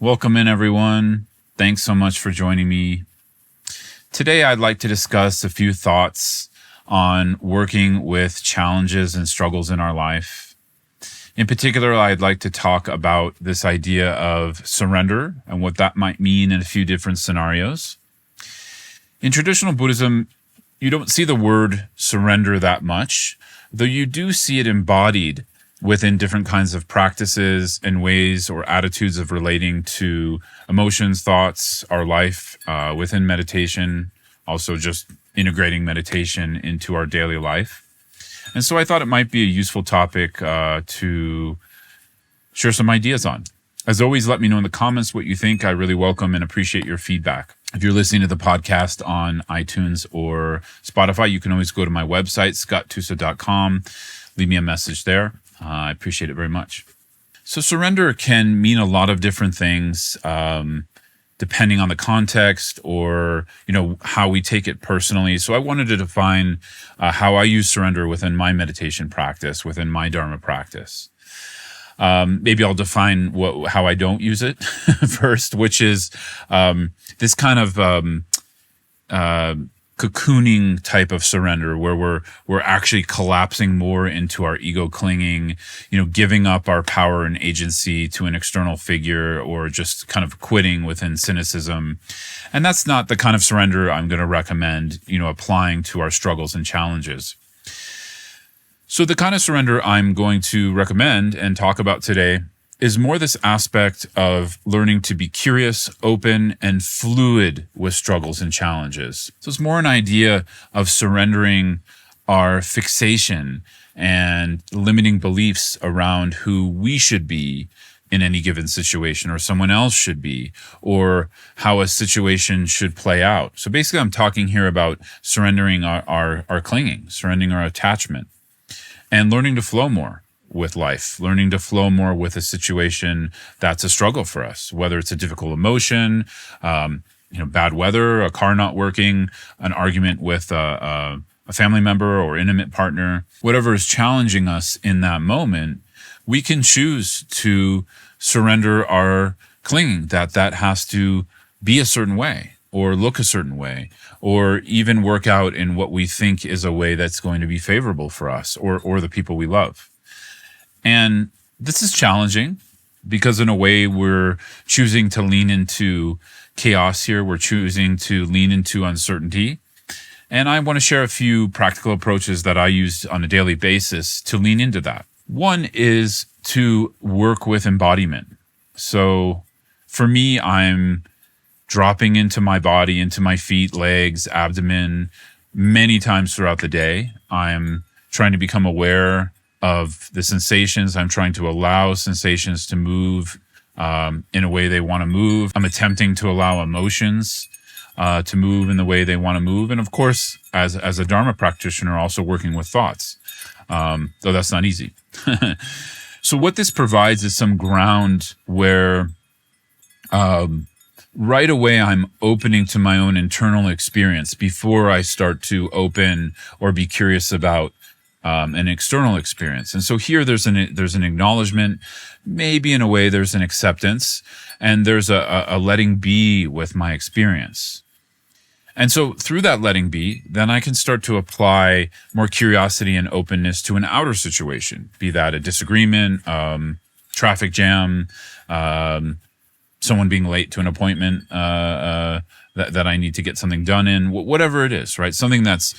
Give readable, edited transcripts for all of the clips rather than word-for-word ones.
Welcome in, everyone. Thanks so much for joining me. Today, I'd like to discuss a few thoughts on working with challenges and struggles in our life. In particular, I'd like to talk about this idea of surrender and what that might mean in a few different scenarios. In traditional Buddhism, you don't see the word surrender that much, though you do see it embodied within different kinds of practices and ways or attitudes of relating to emotions, thoughts, our life within meditation, also just integrating meditation into our daily life. And so I thought it might be a useful topic to share some ideas on. As always, let me know in the comments what you think. I really welcome and appreciate your feedback. If you're listening to the podcast on iTunes or Spotify, you can always go to my website, scotttusa.com. Leave me a message there. I appreciate it very much. So surrender can mean a lot of different things, depending on the context or, how we take it personally. So I wanted to define how I use surrender within my meditation practice, within my Dharma practice. Maybe I'll define how I don't use it first, which is this kind of cocooning type of surrender where we're actually collapsing more into our ego clinging, giving up our power and agency to an external figure, or just kind of quitting within cynicism. And that's not the kind of surrender I'm going to recommend, applying to our struggles and challenges. So the kind of surrender I'm going to recommend and talk about today is more this aspect of learning to be curious, open, and fluid with struggles and challenges. So it's more an idea of surrendering our fixation and limiting beliefs around who we should be in any given situation, or someone else should be, or how a situation should play out. So basically, I'm talking here about surrendering our clinging, surrendering our attachment, and learning to flow more with life, learning to flow more with a situation that's a struggle for us, whether it's a difficult emotion, bad weather, a car not working, an argument with a family member or intimate partner, whatever is challenging us in that moment, we can choose to surrender our clinging, that has to be a certain way, or look a certain way, or even work out in what we think is a way that's going to be favorable for us or the people we love. And this is challenging because in a way we're choosing to lean into chaos here. We're choosing to lean into uncertainty. And I want to share a few practical approaches that I use on a daily basis to lean into that. One is to work with embodiment. So for me, I'm dropping into my body, into my feet, legs, abdomen, many times throughout the day. I'm trying to become aware of the sensations. I'm trying to allow sensations to move in a way they want to move. I'm attempting to allow emotions to move in the way they want to move. And of course, as a Dharma practitioner, also working with thoughts, though that's not easy. So what this provides is some ground where right away I'm opening to my own internal experience before I start to open or be curious about an external experience. And so here there's an acknowledgement, maybe in a way there's an acceptance, and there's a letting be with my experience. And so through that letting be, then I can start to apply more curiosity and openness to an outer situation, be that a disagreement, traffic jam, someone being late to an appointment, that I need to get something done in, whatever it is, right? Something that's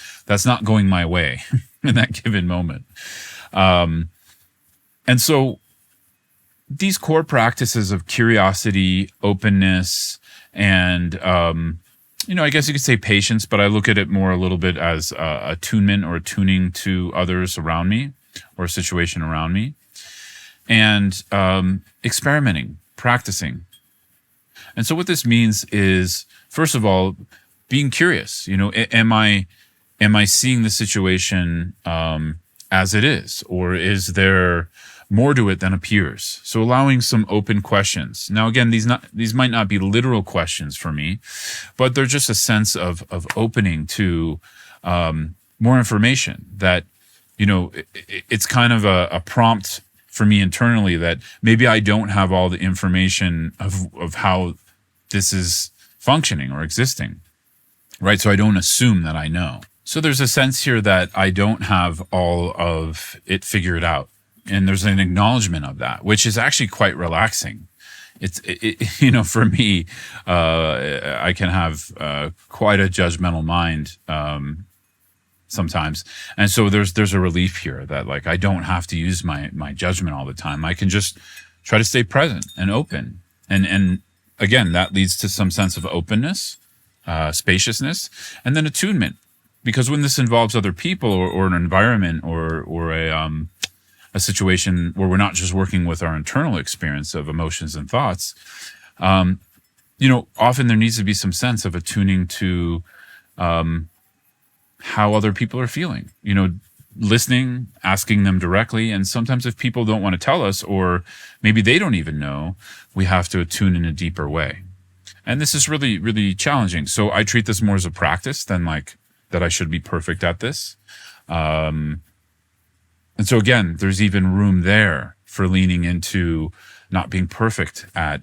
not going my way in that given moment. And so these core practices of curiosity, openness, and, I guess you could say patience, but I look at it more a little bit as attunement or attuning to others around me or a situation around me, and experimenting, practicing. And so what this means is, first of all, being curious. Am I seeing the situation as it is, or is there more to it than appears? So allowing some open questions. Now, again, these might not be literal questions for me, but they're just a sense of opening to more information. That it's kind of a prompt for me internally that maybe I don't have all the information of how this is functioning or existing, right? So I don't assume that I know. So there's a sense here that I don't have all of it figured out. And there's an acknowledgement of that, which is actually quite relaxing. For me, I can have quite a judgmental mind sometimes, and so there's a relief here that like I don't have to use my judgment all the time. I can just try to stay present and open, and again that leads to some sense of openness, spaciousness, and then attunement. Because when this involves other people or an environment or a situation where we're not just working with our internal experience of emotions and thoughts, often there needs to be some sense of attuning to how other people are feeling, listening, asking them directly. And sometimes if people don't want to tell us, or maybe they don't even know, we have to attune in a deeper way. And this is really, really challenging. So I treat this more as a practice than like that I should be perfect at this. And so again, there's even room there for leaning into not being perfect at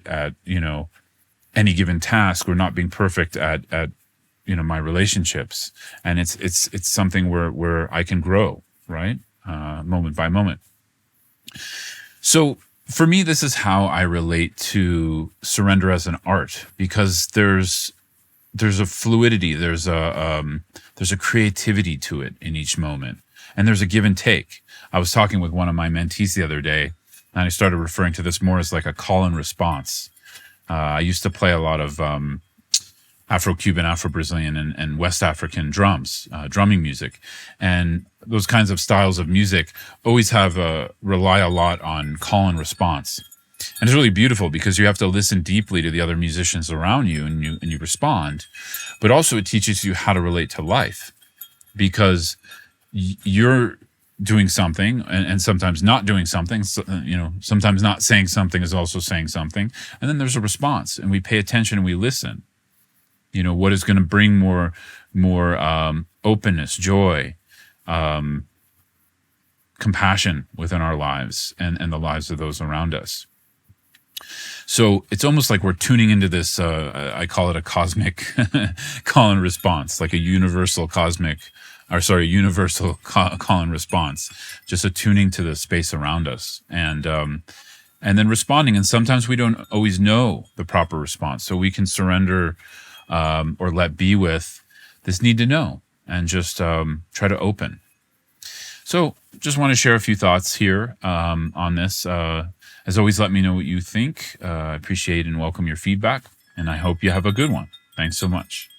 any given task, or not being perfect at my relationships. And it's something where I can grow, right? Moment by moment. So for me, this is how I relate to surrender as an art, because there's a fluidity, there's a creativity to it in each moment. And there's a give and take. I was talking with one of my mentees the other day, and I started referring to this more as like a call and response. I used to play a lot of Afro-Cuban, Afro-Brazilian, and West African drumming music. And those kinds of styles of music always rely a lot on call and response. And it's really beautiful because you have to listen deeply to the other musicians around you, and you respond. But also it teaches you how to relate to life, because you're doing something and sometimes not doing something. So, sometimes not saying something is also saying something. And then there's a response, and we pay attention and we listen. What is going to bring more openness, joy, compassion within our lives and the lives of those around us. So it's almost like we're tuning into this, I call it a cosmic call and response, like a universal call and response, just attuning to the space around us and then responding. And sometimes we don't always know the proper response. So we can surrender or let be with this need to know and just try to open. So just want to share a few thoughts here on this. As always, let me know what you think. I appreciate and welcome your feedback, and I hope you have a good one. Thanks so much.